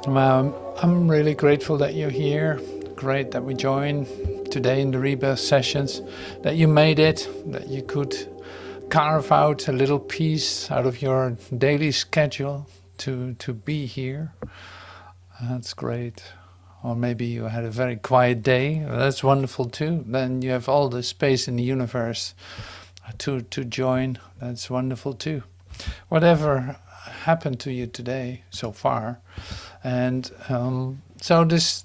Well, I'm really grateful that you're here. Great that we join today in the Rebirth Sessions, that you made it, that you could carve out a little piece out of your daily schedule to be here. That's great. Or maybe you had a very quiet day. That's wonderful too. Then you have all the space in the universe to join. That's wonderful too. Whatever happened to you today so far. And so this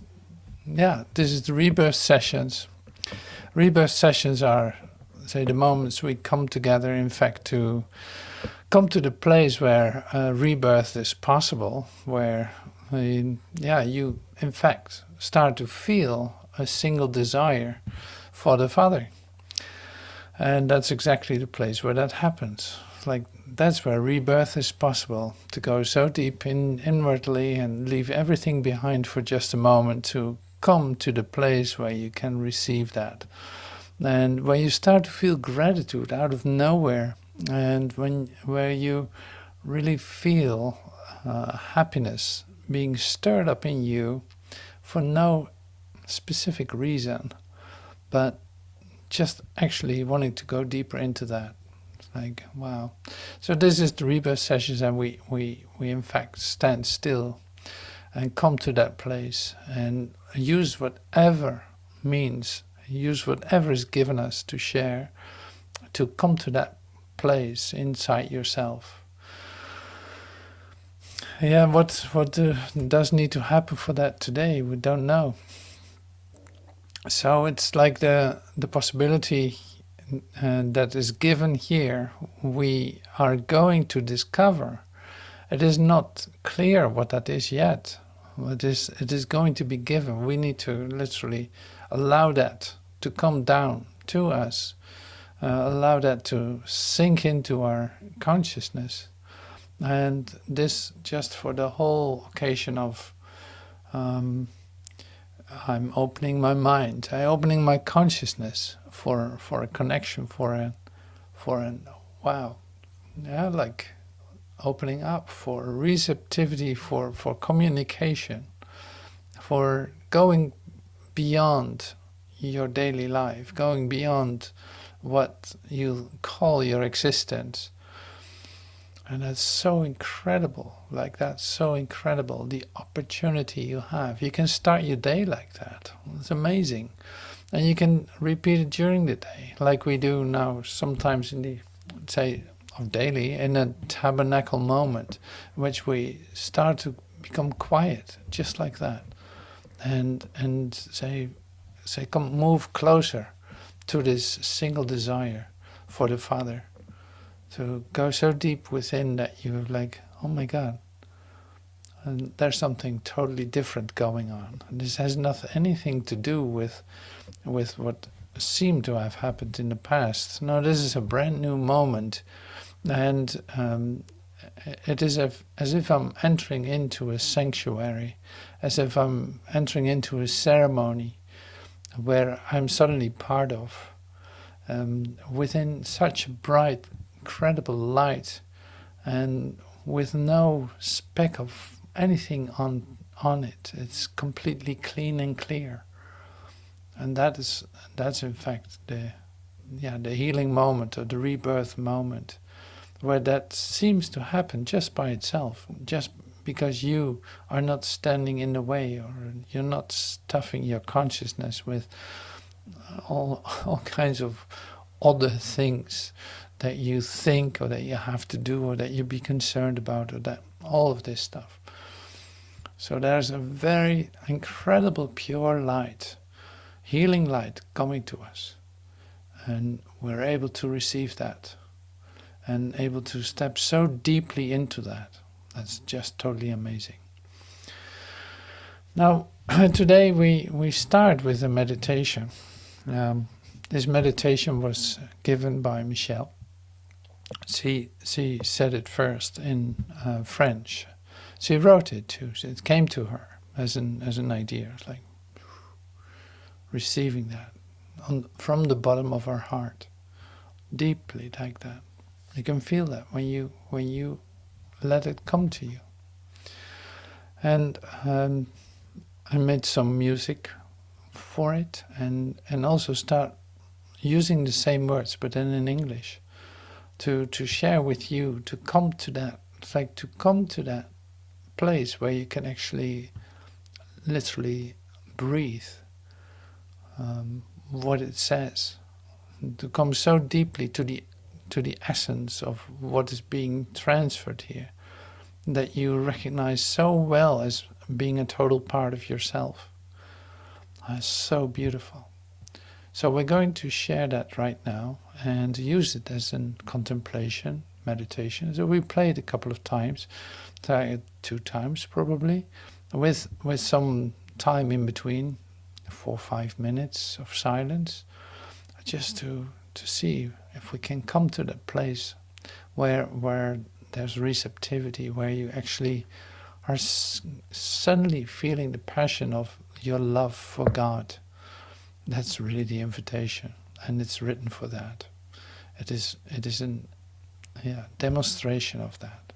is the Rebirth Sessions. Rebirth Sessions are, say, the moments we come together, in fact, to come to the place where rebirth is possible, where you, in fact, start to feel a single desire for the Father. And that's exactly the place where that happens. Like, that's where rebirth is possible, to go so deep inwardly and leave everything behind for just a moment, to come to the place where you can receive that. And where you start to feel gratitude out of nowhere, and where you really feel happiness being stirred up in you for no specific reason, but just actually wanting to go deeper into that. It's like, wow. So this is the Rebirth Sessions, and we in fact stand still and come to that place and use whatever means, use whatever is given us to share, to come to that place inside yourself. Yeah, what does need to happen for that today? We don't know. So it's like the possibility that is given here, we are going to discover. It is not clear what that is yet. It is going to be given. We need to literally allow that to come down to us, allow that to sink into our consciousness. And this just for the whole occasion of I'm opening my mind, I'm opening my consciousness for a connection, for an wow, yeah, like opening up for receptivity, for communication, for going beyond your daily life, going beyond what you call your existence. And that's so incredible, like that's so incredible, the opportunity you have. You can start your day like that. It's amazing. And you can repeat it during the day, like we do now sometimes in the, say, of daily, in a tabernacle moment, in which we start to become quiet, just like that. And say come move closer to this single desire for the Father. To go so deep within that you're like, oh my God, and there's something totally different going on. And this has anything to do with what seemed to have happened in the past. No, this is a brand new moment, and it is as if I'm entering into a sanctuary, as if I'm entering into a ceremony where I'm suddenly part of, within such bright, incredible light, and with no speck of anything on it. It's completely clean and clear, and that's in fact the healing moment, or the rebirth moment, where that seems to happen just by itself, just because you are not standing in the way, or you're not stuffing your consciousness with all kinds of other things that you think, or that you have to do, or that you be concerned about, or that all of this stuff. So there's a very incredible pure light, healing light coming to us, and we're able to receive that and able to step so deeply into that. That's just totally amazing. Now today we start with a meditation. This meditation was given by Michelle. She said it first in French. She wrote it too. So it came to her as an idea, like receiving that from the bottom of her heart, deeply like that. You can feel that when you let it come to you. And I made some music for it, and also start using the same words, but then in English, to share with you, to come to that. It's like to come to that place where you can actually literally breathe what it says, to come so deeply to the essence of what is being transferred here, that you recognize so well as being a total part of yourself. That's so beautiful. So we're going to share that right now and use it as a contemplation, meditation. So we play it a couple of times, 2 times probably, with some time in between, 4 or 5 minutes of silence, just to see if we can come to that place where there's receptivity, where you actually are suddenly feeling the passion of your love for God. That's really the invitation, and it's written for that. It is an demonstration of that.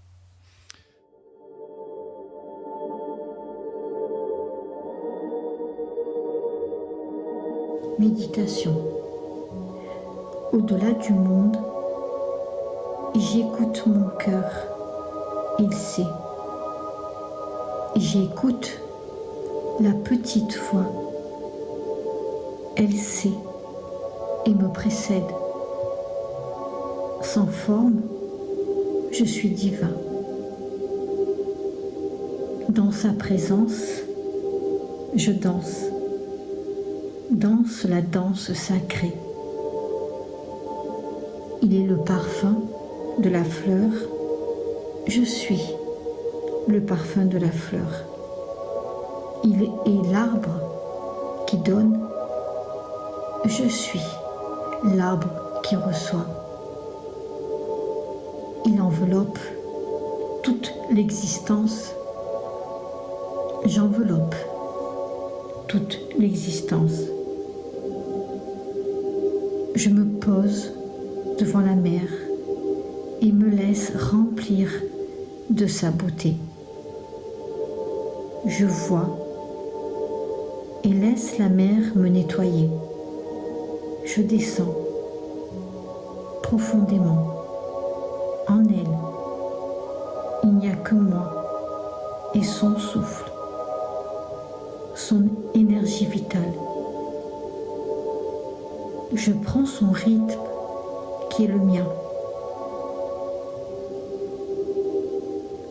Méditation. Au-delà du monde, j'écoute mon cœur, il sait. J'écoute la petite voix, elle sait et me précède. Sans forme, je suis divin. Dans sa présence, je danse. Danse la danse sacrée. Il est le parfum de la fleur, je suis le parfum de la fleur. Il est l'arbre qui donne, je suis l'arbre qui reçoit. Il enveloppe toute l'existence, j'enveloppe toute l'existence. Je me pose devant la mer et me laisse remplir de sa beauté. Je vois et laisse la mer me nettoyer. Je descends profondément en elle. Il n'y a que moi et son souffle, son énergie vitale. Je prends son rythme qui est le mien.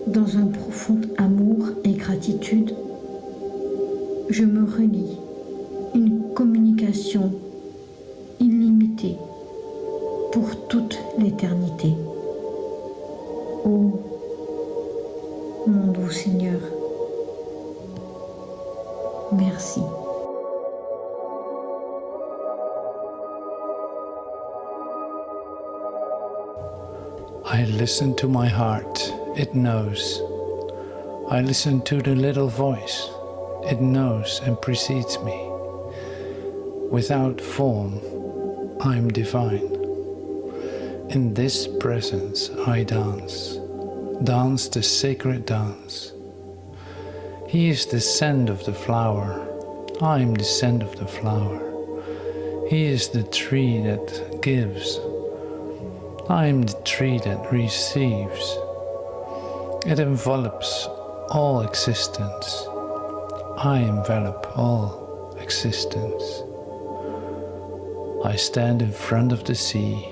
Dans un profond amour et gratitude, je me relie une communication illimitée pour toute l'éternité. Ô mon doux Seigneur, merci. I listen to my heart, it knows. I listen to the little voice, it knows and precedes me. Without form, I'm divine. In this presence I dance, dance the sacred dance. He is the scent of the flower, I am the scent of the flower. He is the tree that gives, I am the tree that receives. It envelops all existence. I envelop all existence. I stand in front of the sea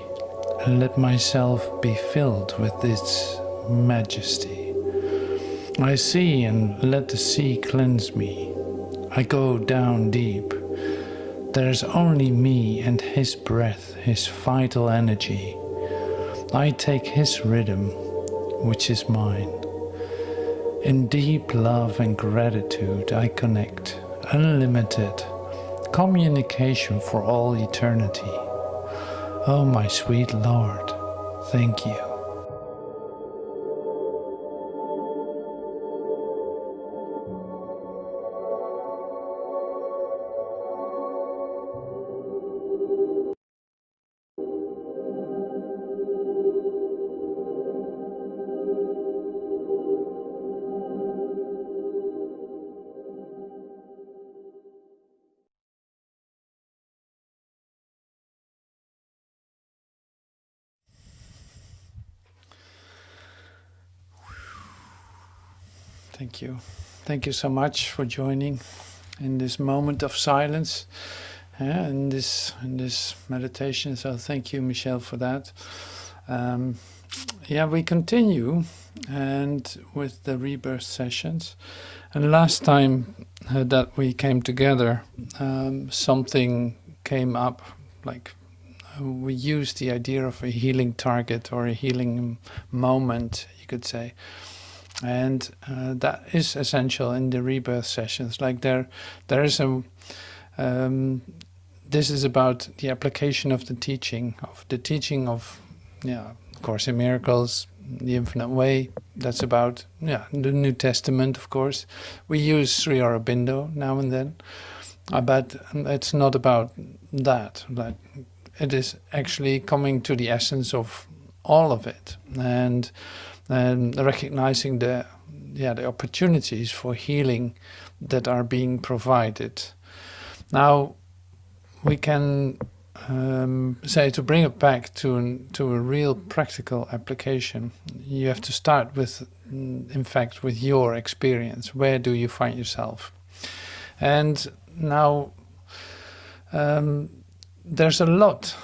and let myself be filled with its majesty. I see and let the sea cleanse me. I go down deep. There's only me and his breath, his vital energy. I take his rhythm, which is mine. In deep love and gratitude I connect, unlimited communication for all eternity. Oh, my sweet Lord, thank you. Thank you. Thank you so much for joining in this moment of silence, in this meditation. So thank you, Michelle, for that. We continue and with the Rebirth Sessions. And last time that we came together, something came up, like we used the idea of a healing target or a healing moment, you could say. And that is essential in the Rebirth Sessions. Like there is a this is about the application of the teaching of Course in Miracles, the Infinite Way. That's about the New Testament, of course. We use Sri Aurobindo now and then, but it's not about that. Like it is actually coming to the essence of all of it, and recognizing the opportunities for healing that are being provided. Now we can say, to bring it back to a real practical application, you have to start with, in fact, with your experience. Where do you find yourself? And now there's a lot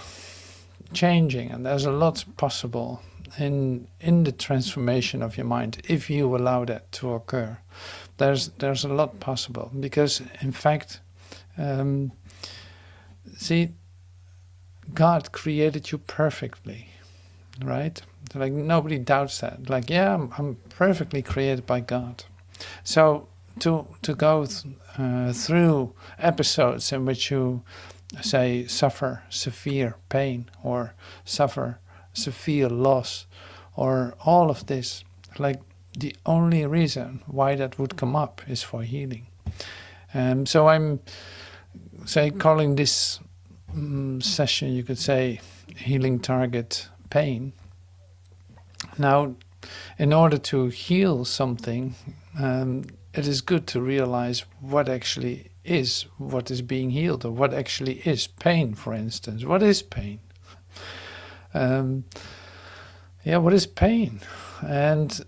changing, and there's a lot possible in the transformation of your mind if you allow that to occur. There's a lot possible, because in fact, see, God created you perfectly, right? Like nobody doubts that. Like, I'm perfectly created by God. So to go through episodes in which you say suffer severe pain or suffer severe loss or all of this, like the only reason why that would come up is for healing. So I'm calling this session, you could say, healing target pain. Now, in order to heal something, it is good to realize what actually is what is being healed, or what actually is pain, for instance. What is pain? What is pain? And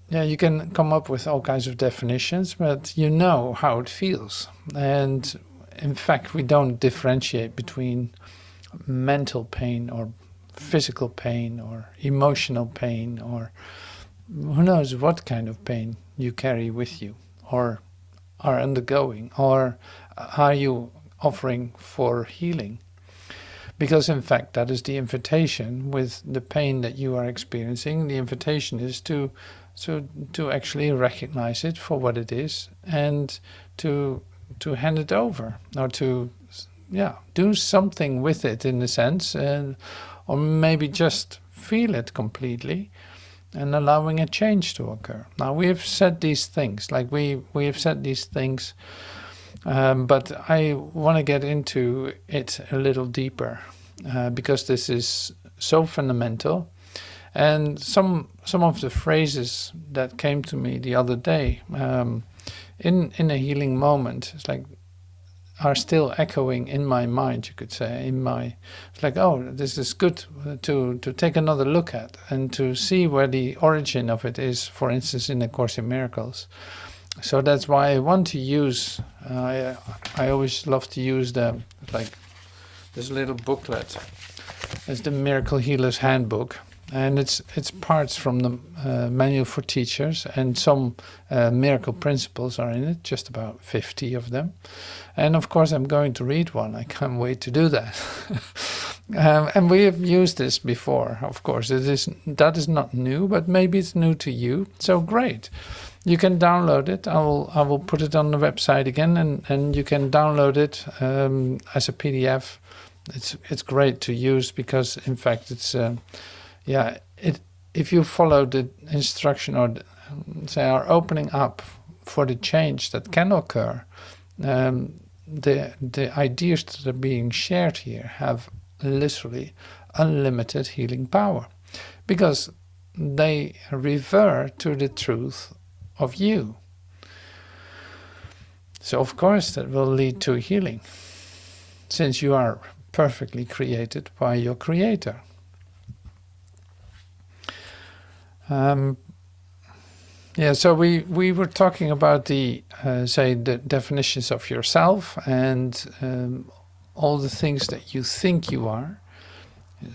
you can come up with all kinds of definitions, but you know how it feels. And in fact, we don't differentiate between mental pain or physical pain or emotional pain, or who knows what kind of pain you carry with you or are undergoing, or are you offering for healing. Because in fact, that is the invitation with the pain that you are experiencing. The invitation is to actually recognize it for what it is, and to hand it over, or to do something with it, in a sense, or maybe just feel it completely and allowing a change to occur. Now, we have said these things, like we have said these things, but I want to get into it a little deeper, because this is so fundamental. And some of the phrases that came to me the other day, in a healing moment, it's like, are still echoing in my mind, you could say. It's like, this is good to take another look at, and to see where the origin of it is, for instance, in the Course in Miracles. So that's why I want to use, I always love to use this little booklet. It's the Miracles Healers Handbook. And it's parts from the Manual for Teachers, and some miracle principles are in it, just about 50 of them. And of course, I'm going to read one. I can't wait to do that. And we have used this before, of course. That is not new, but maybe it's new to you. So great. You can download it. I will put it on the website again, and you can download it as a PDF. It's great to use, because in fact it's if you follow the instruction, or are opening up for the change that can occur, the ideas that are being shared here have literally unlimited healing power, because they refer to the truth of you. So of course that will lead to healing, since you are perfectly created by your Creator. Yeah, so we were talking about the, say, the definitions of yourself and all the things that you think you are,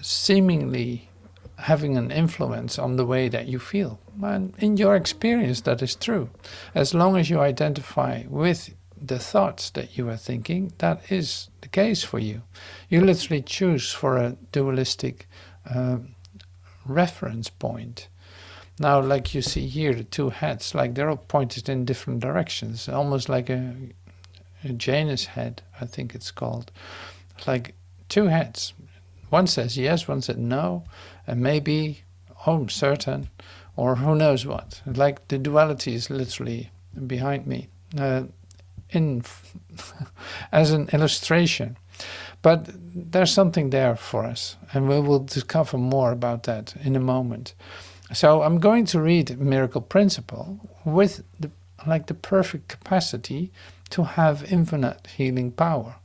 seemingly having an influence on the way that you feel. And in your experience, that is true. As long as you identify with the thoughts that you are thinking, that is the case for you. You literally choose for a dualistic reference point. Now, like you see here, the two heads, like they're all pointed in different directions, almost like a Janus head, I think it's called. Like two heads. One says yes, one said no, and maybe, oh, I'm certain, or who knows what. Like the duality is literally behind me, as an illustration. But there's something there for us, and we will discover more about that in a moment. So I'm going to read Miracle Principle with the perfect capacity to have infinite healing power.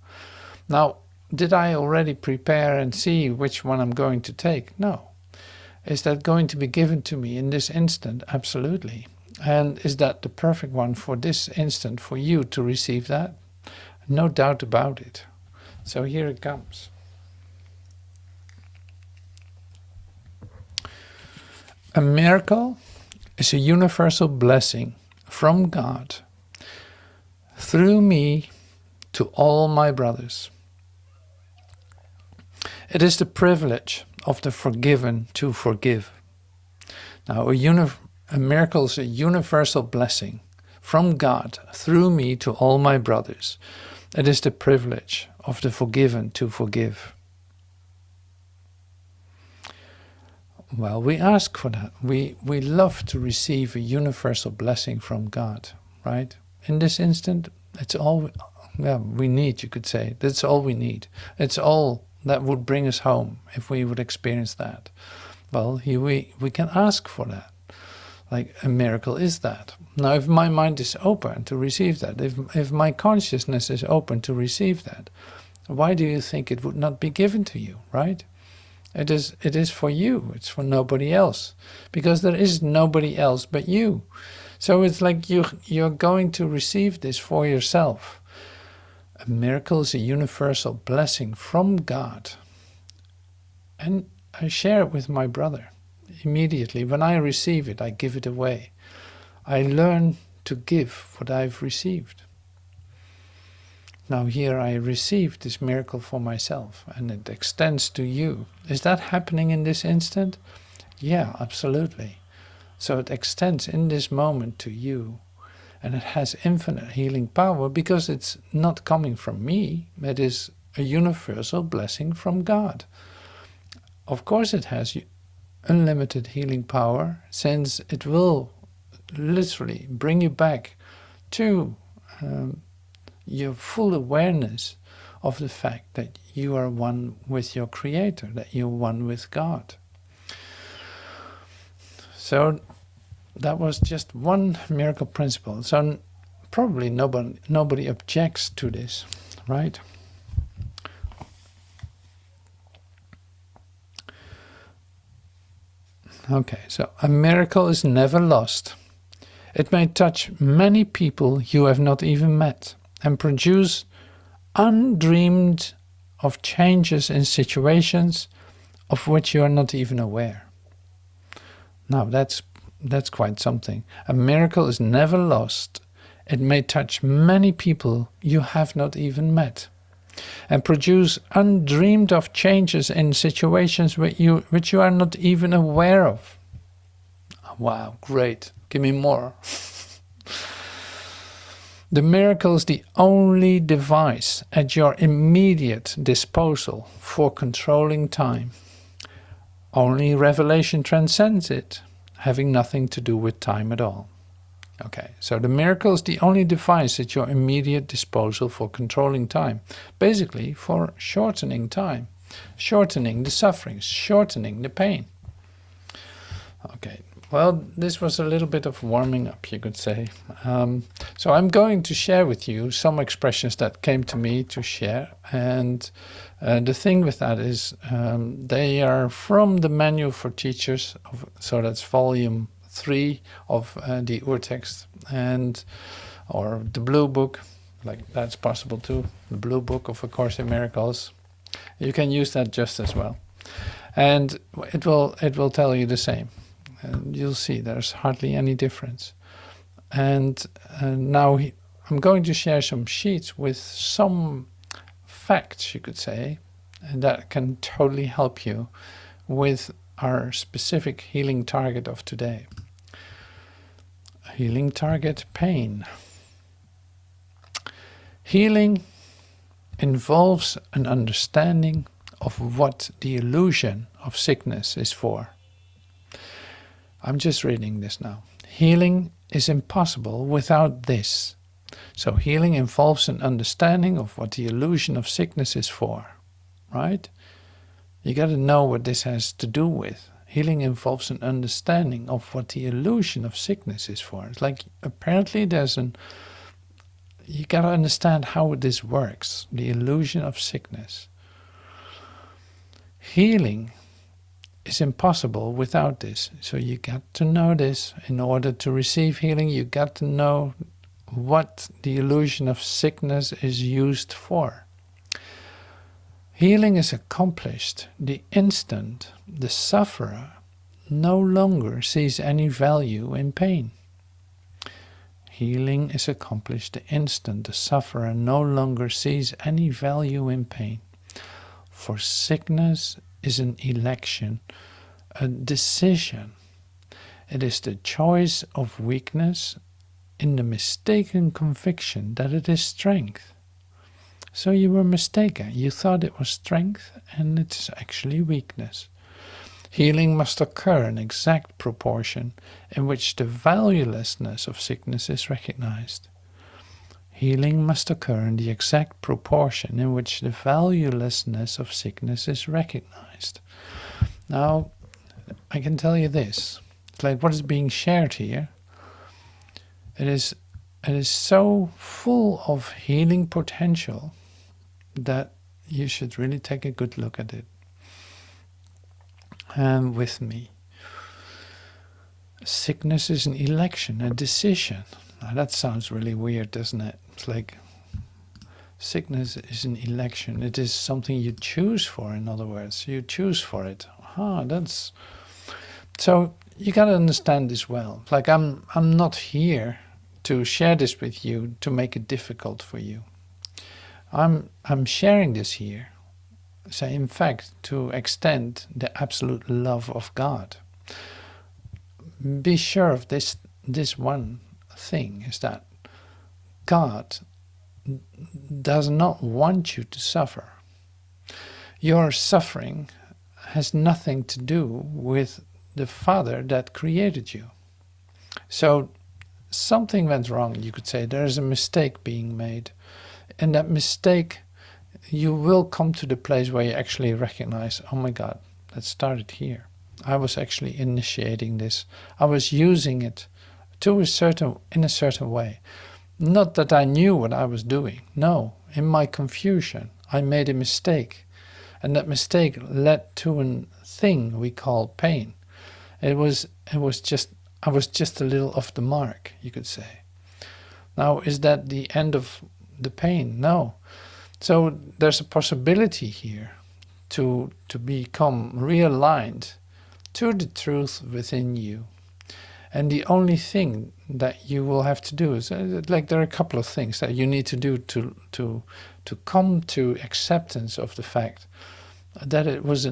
Now, did I already prepare and see which one I'm going to take? No. Is that going to be given to me in this instant? Absolutely. And is that the perfect one for this instant for you to receive that? No doubt about it. So here it comes. A miracle is a universal blessing from God through me to all my brothers. It is the privilege of the forgiven to forgive. Now, a miracle is a universal blessing from God through me to all my brothers. It is the privilege of the forgiven to forgive. Well, we ask for that. We love to receive a universal blessing from God, right? In this instant, it's all we need, you could say. That's all we need. It's all that would bring us home if we would experience that. Well, we can ask for that. Like a miracle is that. Now, if my mind is open to receive that, if my consciousness is open to receive that, why do you think it would not be given to you, right? It is for you. It's for nobody else, because there is nobody else but you. So it's like you're going to receive this for yourself. A miracle is a universal blessing from God. And I share it with my brother. Immediately, when I receive it, I give it away. I learn to give what I've received. Now here I received this miracle for myself, and it extends to you. Is that happening in this instant? Yeah, absolutely. So it extends in this moment to you, and it has infinite healing power because it's not coming from me. It is a universal blessing from God. Of course it has unlimited healing power, since it will literally bring you back to your full awareness of the fact that you are one with your Creator, that you're one with God. So that was just one miracle principle. So probably nobody objects to this, right? Okay, so a miracle is never lost. It may touch many people you have not even met, and produce undreamed of changes in situations of which you are not even aware. Now that's quite something. A miracle is never lost. It may touch many people you have not even met, and produce undreamed of changes in situations which you are not even aware of. Wow, great. Give me more. The miracle is the only device at your immediate disposal for controlling time. Only revelation transcends it, having nothing to do with time at all. Okay, so the miracle is the only device at your immediate disposal for controlling time. Basically, for shortening time, shortening the sufferings, shortening the pain. Okay. Well, this was a little bit of warming up, you could say. So I'm going to share with you some expressions that came to me to share. And the thing with that is they are from the Manual for Teachers. So that's volume 3 of the Urtext, or the Blue Book, like that's possible too, the Blue Book of A Course in Miracles. You can use that just as well, and it will tell you the same, and you'll see there's hardly any difference. And now I'm going to share some sheets with some facts, you could say, that can totally help you with our specific healing target of today. Healing target: pain. Healing involves an understanding of what the illusion of sickness is for. I'm just reading this now. Healing is impossible without this. So healing involves an understanding of what the illusion of sickness is for, right? You got to know what this has to do with. Healing involves an understanding of what the illusion of sickness is for. It's like, apparently you got to understand how this works, the illusion of sickness. Healing is impossible without this. So you got to know this. In order to receive healing, you got to know what the illusion of sickness is used for. Healing is accomplished the instant the sufferer no longer sees any value in pain. Healing is accomplished the instant the sufferer no longer sees any value in pain. For sickness is an election, a decision. It is the choice of weakness in the mistaken conviction that it is strength. So you were mistaken. You thought it was strength, and it's actually weakness. Healing must occur in exact proportion in which the valuelessness of sickness is recognized. Healing must occur in the exact proportion in which the valuelessness of sickness is recognized. Now, I can tell you this. It's like what is being shared here. It is so full of healing potential that you should really take a good look at it. And with me. Sickness is an election, a decision. Now that sounds really weird, doesn't it? It's like sickness is an election. It is something you choose for, in other words. You choose for it. That's... So you got to understand this well. Like I'm not here to share this with you to make it difficult for you. I'm sharing this here, so in fact, to extend the absolute love of God. Be sure of this one thing, is that God does not want you to suffer. Your suffering has nothing to do with the Father that created you. So something went wrong, you could say. There is a mistake being made. And that mistake, you will come to the place where you actually recognize, oh my God, that started here. I was actually initiating this. I was using it in a certain way. Not that I knew what I was doing. No, in my confusion, I made a mistake. And that mistake led to a thing we call pain. I was just a little off the mark, you could say. Now, is that the end of the pain? No. So there's a possibility here to become realigned to the truth within you. And the only thing that you will have to do is, like, there are a couple of things that you need to do to come to acceptance of the fact that it was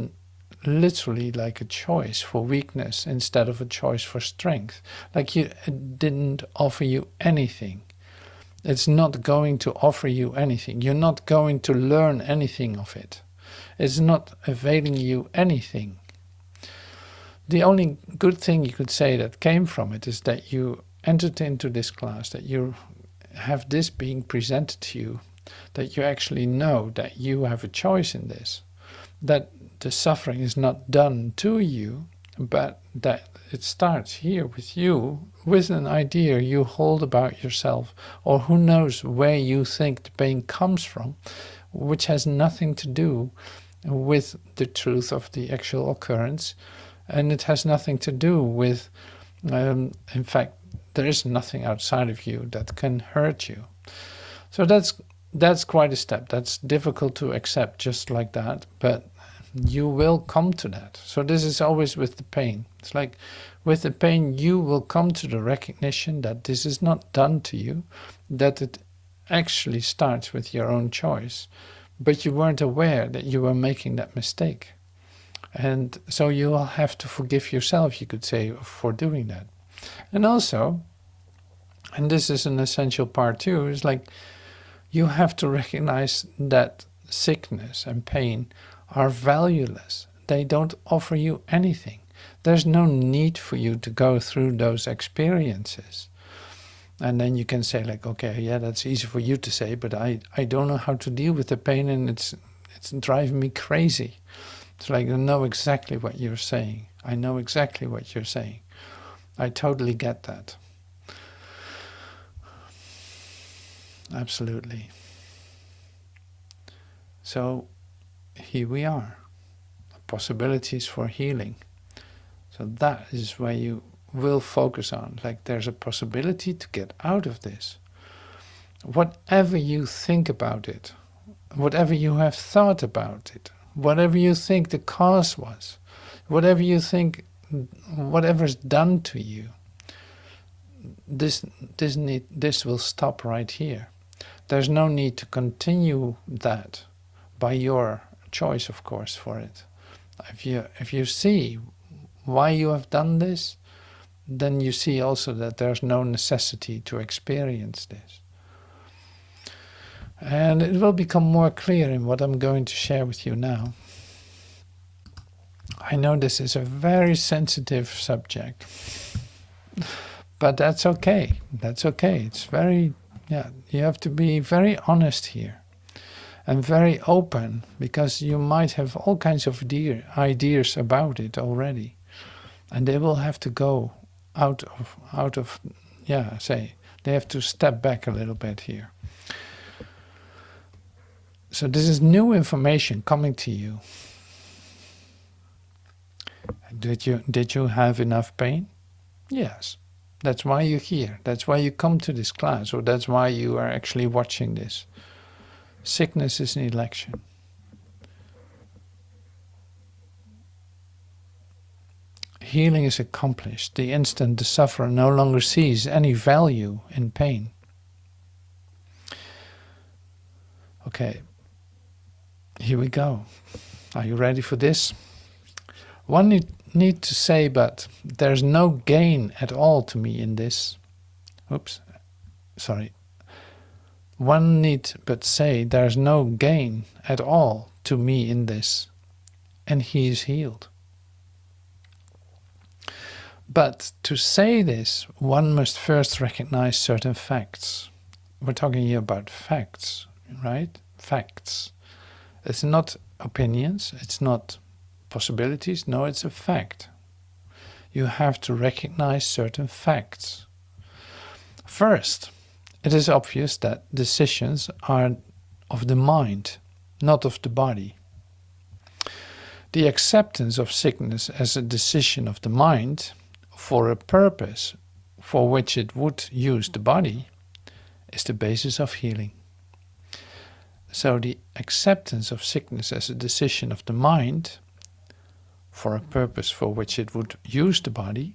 literally like a choice for weakness instead of a choice for strength. Like it didn't offer you anything. It's not going to offer you anything. You're not going to learn anything of it. It's not availing you anything. The only good thing you could say that came from it is that you entered into this class, that you have this being presented to you, that you actually know that you have a choice in this, that the suffering is not done to you, but that it starts here with you, with an idea you hold about yourself, or who knows where you think the pain comes from, which has nothing to do with the truth of the actual occurrence, and it has nothing to do with In fact, there is nothing outside of you that can hurt you. So that's quite a step. That's difficult to accept just like that, but you will come to that. So this is always with the pain. It's like with the pain, you will come to the recognition that this is not done to you, that it actually starts with your own choice, but you weren't aware that you were making that mistake. And so you will have to forgive yourself, you could say, for doing that. And also, and this is an essential part too, is like you have to recognize that sickness and pain are valueless. They don't offer you anything. There's no need for you to go through those experiences. And then you can say like, okay, yeah, that's easy for you to say, but I don't know how to deal with the pain, and it's driving me crazy. It's like, I know exactly what you're saying. I know exactly what you're saying. I totally get that. Absolutely. So here we are. Possibilities for healing. So that is where you will focus on. Like there's a possibility to get out of this. Whatever you think about it, whatever you have thought about it, whatever you think the cause was, whatever you think, whatever's done to you, this will stop right here. There's no need to continue that by your choice, of course, for it. If you see why you have done this, then you see also that there's no necessity to experience this. And it will become more clear in what I'm going to share with you now. I know this is a very sensitive subject, but that's okay. That's okay. It's very, you have to be very honest here and very open, because you might have all kinds of ideas about it already, and they will have to go out of they have to step back a little bit here. So this is new information coming to you. Did you have enough pain? Yes. That's why you're here. That's why you come to this class, or that's why you are actually watching this. Sickness is an election. Healing is accomplished the instant the sufferer no longer sees any value in pain. Okay, here we go. Are you ready for this? One need to say, but there's no gain at all to me in this. One need but say, there's no gain at all to me in this, and he is healed. But to say this, one must first recognize certain facts. We're talking here about facts, right? Facts. It's not opinions, it's not possibilities, no, it's a fact. You have to recognize certain facts. First, it is obvious that decisions are of the mind, not of the body. The acceptance of sickness as a decision of the mind for a purpose for which it would use the body is the basis of healing. So the acceptance of sickness as a decision of the mind for a purpose for which it would use the body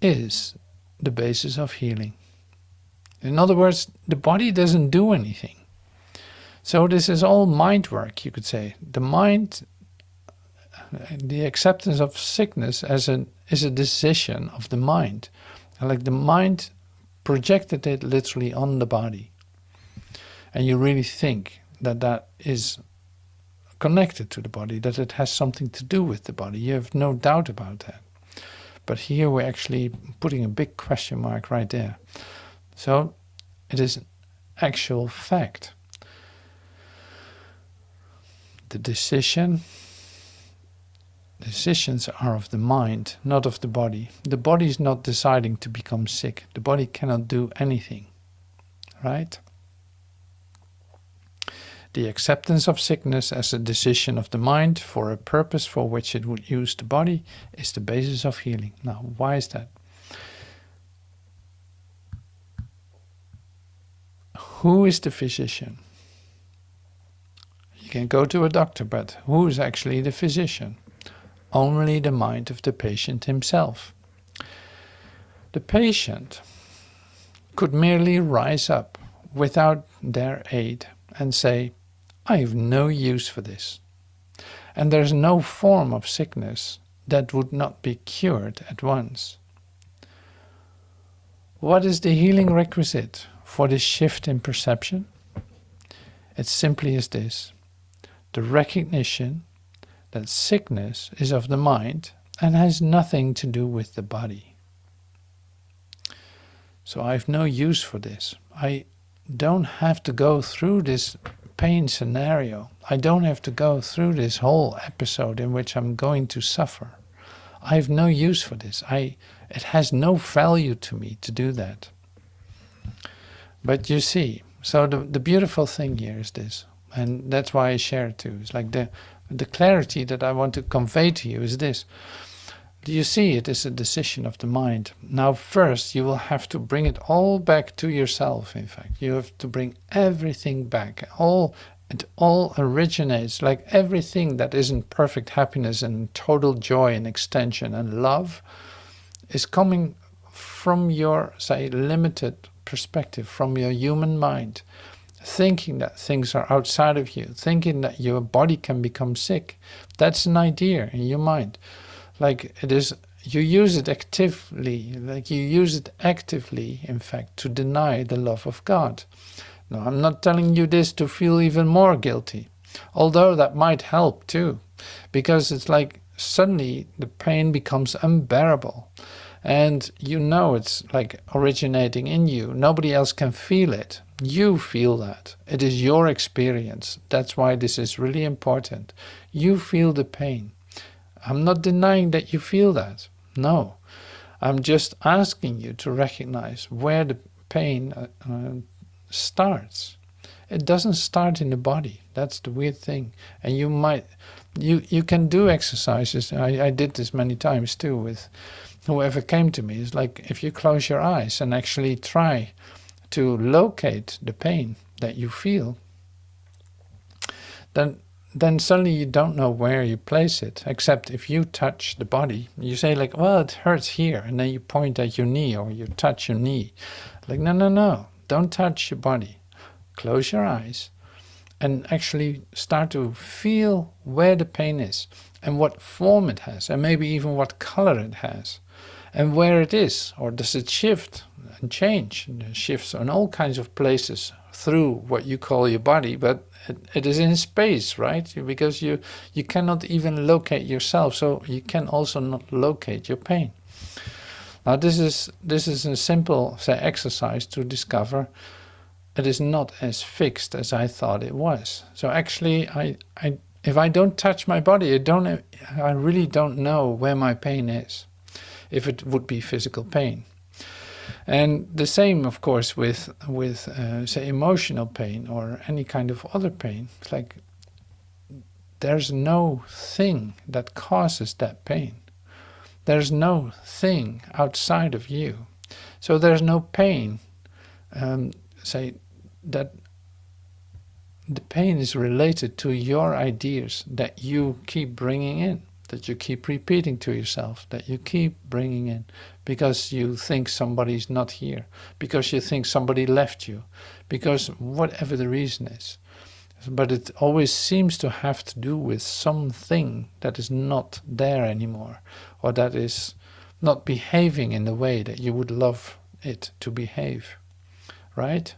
is the basis of healing. In other words, the body doesn't do anything. So this is all mind work, you could say. The mind, the acceptance of sickness is a decision of the mind. Like the mind projected it literally on the body. And you really think that that is connected to the body, that it has something to do with the body. You have no doubt about that. But here we're actually putting a big question mark right there. So it is an actual fact. The decisions are of the mind, not of the body. The body is not deciding to become sick. The body cannot do anything, right? The acceptance of sickness as a decision of the mind for a purpose for which it would use the body is the basis of healing. Now, why is that? who is the physician? You can go to a doctor, but who is actually the physician? Only the mind of the patient himself. The patient could merely rise up without their aid and say, I have no use for this. And there's no form of sickness that would not be cured at once. What is the healing requisite for this shift in perception? It's simply as this: the recognition that sickness is of the mind and has nothing to do with the body. So I have no use for this. I don't have to go through this pain scenario. I don't have to go through this whole episode in which I'm going to suffer. I have no use for this. It has no value to me to do that. But you see, so the beautiful thing here is this, and that's why I share it too. It's like the clarity that I want to convey to you is this. Do you see, it is a decision of the mind. Now first you will have to bring it all back to yourself, in fact. You have to bring everything back. It all originates, like everything that isn't perfect happiness and total joy and extension and love is coming from your, say, limited perspective, from your human mind. Thinking that things are outside of you, thinking that your body can become sick. That's an idea in your mind. Like it is, you use it actively, in fact, to deny the love of God. Now, I'm not telling you this to feel even more guilty, although that might help too, because it's like suddenly the pain becomes unbearable. And you know it's like originating in you. Nobody else can feel it. You feel that. It is your experience. That's why this is really important. You feel the pain. I'm not denying that you feel that. No. I'm just asking you to recognize where the pain starts. It doesn't start in the body. That's the weird thing. And you can do exercises. I did this many times too with whoever came to me. It's like if you close your eyes and actually try to locate the pain that you feel, then suddenly you don't know where you place it, except if you touch the body. You say like, well, it hurts here, and then you point at your knee or you touch your knee. Like, no, don't touch your body. Close your eyes and actually start to feel where the pain is and what form it has, and maybe even what color it has, and where it is, or does it shift and change? And it shifts on all kinds of places through what you call your body, but it is in space, right? Because you cannot even locate yourself, so you can also not locate your pain. Now this is a simple, say, exercise to discover it is not as fixed as I thought it was. So actually, if I don't touch my body, I really don't know where my pain is, if it would be physical pain. And the same, of course, with say, emotional pain or any kind of other pain. It's like there's no thing that causes that pain. There's no thing outside of you. So there's no pain, say, that the pain is related to your ideas that you keep bringing in, that you keep repeating to yourself, that you keep bringing in, because you think somebody's not here, because you think somebody left you, because whatever the reason is. But it always seems to have to do with something that is not there anymore, or that is not behaving in the way that you would love it to behave, right?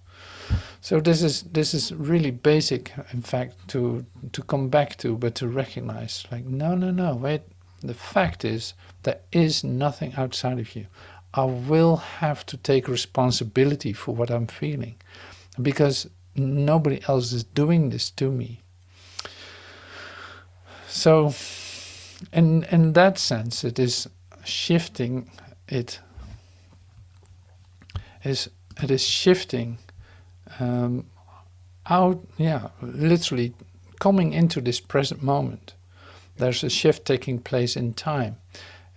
So this is really basic, in fact, to come back to, but to recognize, like, no, wait. The fact is, there is nothing outside of you. I will have to take responsibility for what I'm feeling, because nobody else is doing this to me. So, in that sense, it is shifting. It is shifting out. Yeah, literally coming into this present moment. There's a shift taking place in time.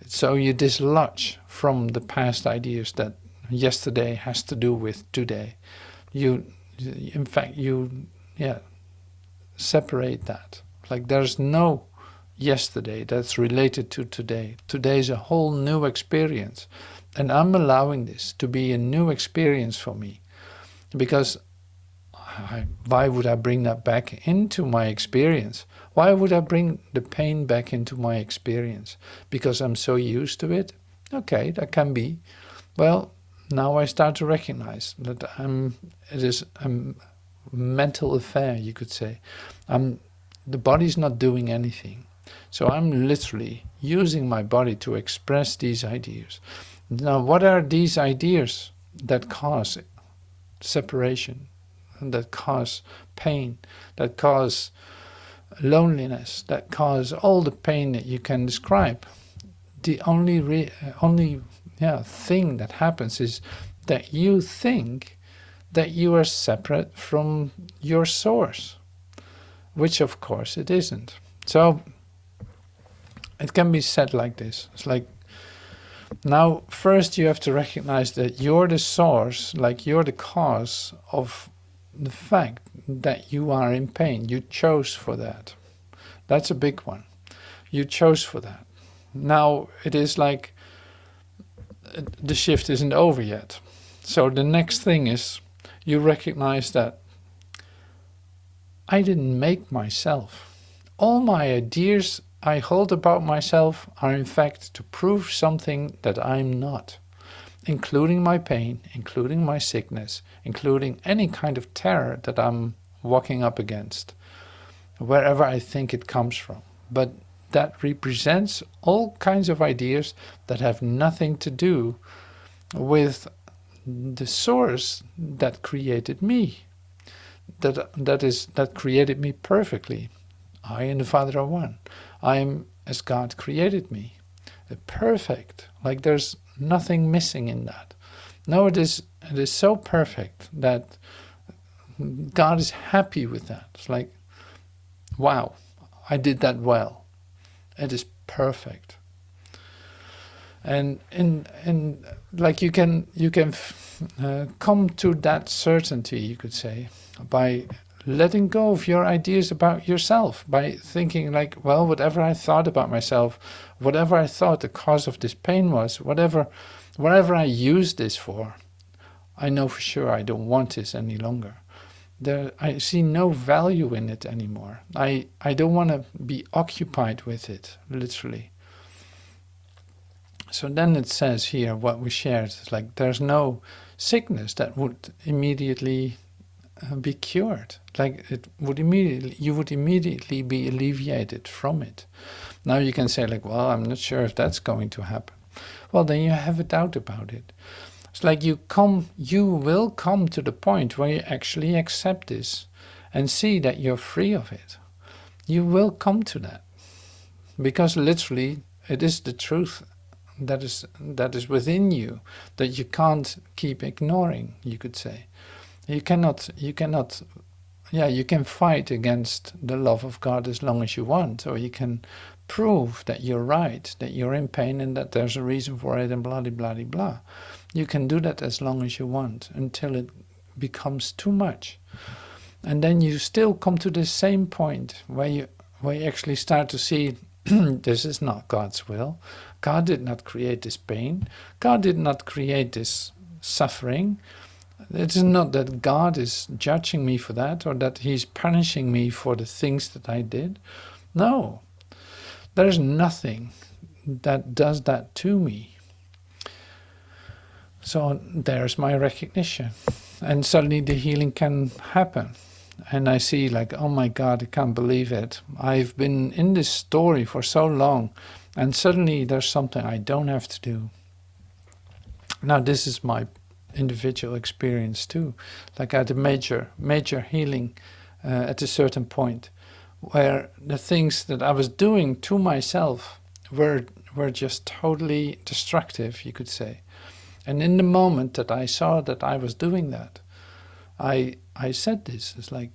So you dislodge from the past ideas that yesterday has to do with today. You in fact, you separate that. Like there's no yesterday that's related to today. Today is a whole new experience. And I'm allowing this to be a new experience for me. Because why would I bring that back into my experience? Why would I bring the pain back into my experience? Because I'm so used to it? Okay, that can be. Well, now I start to recognize that it is a mental affair, you could say. The body's not doing anything. So I'm literally using my body to express these ideas. Now, what are these ideas that cause separation, that cause pain, that cause loneliness, that cause all the pain that you can describe? The only thing that happens is that you think that you are separate from your source, which of course it isn't. So it can be said like this. It's like, now first you have to recognize that you're the source, like you're the cause of the fact that you are in pain. You chose for that. That's a big one. You chose for that. Now it is like the shift isn't over yet. So the next thing is you recognize that I didn't make myself. All my ideas I hold about myself are in fact to prove something that I'm not, including my pain, including my sickness, including any kind of terror that I'm walking up against, wherever I think it comes from. But that represents all kinds of ideas that have nothing to do with the source that created me, that created me perfectly. I and the Father are one. I'm as God created me, perfect. Like there's nothing missing in that. No, it is so perfect that God is happy with that. It's like, wow, I did that well. It is perfect. And like you can come to that certainty, you could say, by letting go of your ideas about yourself, by thinking like, well, whatever I thought about myself, whatever I thought the cause of this pain was, whatever I used this for, I know for sure I don't want this any longer. I see no value in it anymore. I don't want to be occupied with it, literally. So then it says here, what we shared, is like there's no sickness that would immediately be cured. Like you would immediately be alleviated from it. Now you can say like, well, I'm not sure if that's going to happen. Well, then you have a doubt about it. It's like you will come to the point where you actually accept this and see that you're free of it. You will come to that. Because literally it is the truth that is within you that you can't keep ignoring, you could say. You can fight against the love of God as long as you want, or you can prove that you're right, that you're in pain and that there's a reason for it and blah, blah, blah, blah. You can do that as long as you want until it becomes too much. And then you still come to the same point where you actually start to see this is not God's will. God did not create this pain. God did not create this suffering. It is not that God is judging me for that or that he's punishing me for the things that I did. No, there's nothing that does that to me. So there's my recognition. And suddenly the healing can happen. And I see like, oh my God, I can't believe it. I've been in this story for so long. And suddenly there's something I don't have to do. Now this is my individual experience too. Like I had a major healing at a certain point where the things that I was doing to myself were just totally destructive, you could say. And in the moment that I saw that I was doing that, I said this, it's like,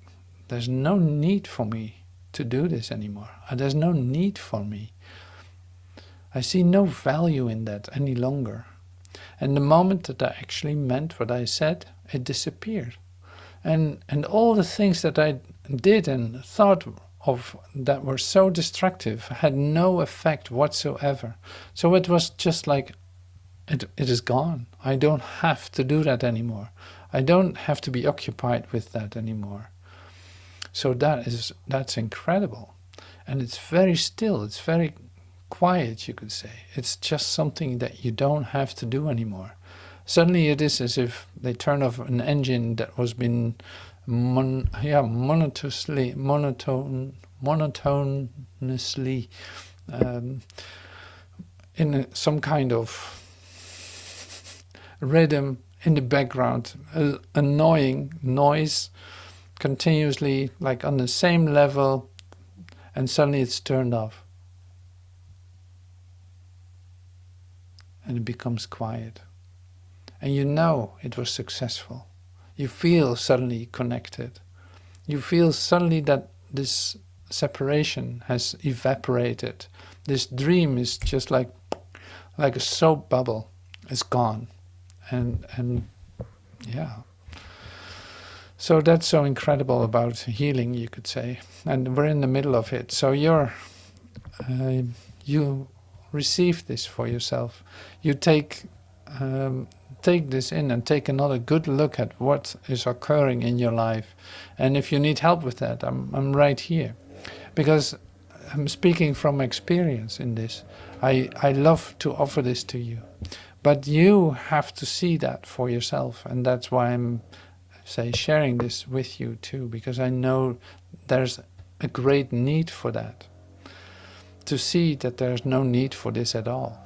there's no need for me to do this anymore. There's no need for me. I see no value in that any longer. And the moment that I actually meant what I said, it disappeared. And all the things that I did and thought of that were so destructive had no effect whatsoever. So it was just like, it is gone. I don't have to do that anymore. I don't have to be occupied with that anymore. So that's incredible. And it's very still, it's very quiet, you could say. It's just something that you don't have to do anymore. Suddenly it is as if they turn off an engine that was been monotonously in some kind of rhythm in the background, annoying noise continuously, like on the same level, and suddenly it's turned off. And it becomes quiet. And you know it was successful. You feel suddenly connected. You feel suddenly that this separation has evaporated. This dream is just like a soap bubble. It's gone. And yeah. So that's so incredible about healing, you could say. And we're in the middle of it. So you receive this for yourself. You take this in and take another good look at what is occurring in your life. And if you need help with that, I'm right here. Because I'm speaking from experience in this. I love to offer this to you. But you have to see that for yourself. And that's why I'm sharing this with you too. Because I know there's a great need for that. To see that there's no need for this at all.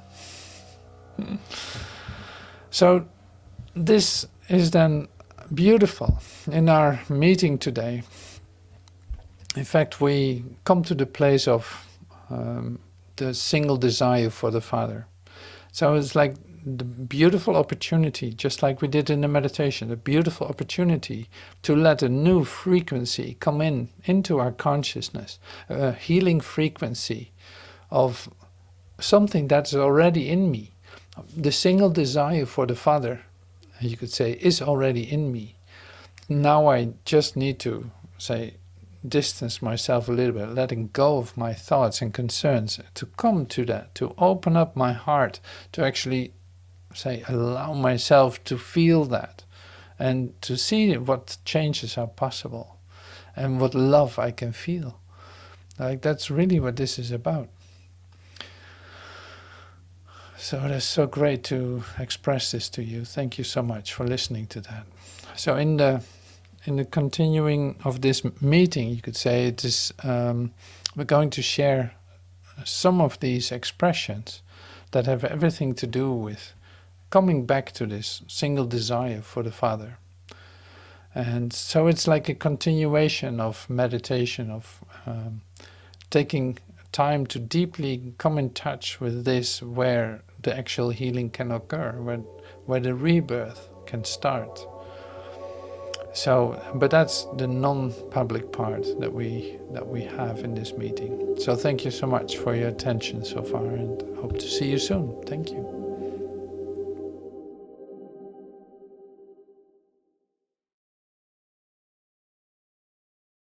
So this is then beautiful in our meeting today. In fact, we come to the place of the single desire for the Father. So it's like the beautiful opportunity, just like we did in the meditation, the beautiful opportunity to let a new frequency come into our consciousness, a healing frequency of something that's already in me. The single desire for the Father, you could say, is already in me. Now I just need to distance myself a little bit, letting go of my thoughts and concerns, to come to that, to open up my heart, to actually allow myself to feel that, and to see what changes are possible, and what love I can feel. Like, that's really what this is about. So that's so great to express this to you. Thank you so much for listening to that. So in the continuing of this meeting, you could say, it is we're going to share some of these expressions that have everything to do with coming back to this single desire for the Father. And so it's like a continuation of meditation, of taking time to deeply come in touch with this, where the actual healing can occur, where the rebirth can start. So, but that's the non-public part that we have in this meeting. So thank you so much for your attention so far, and hope to see you soon. Thank you.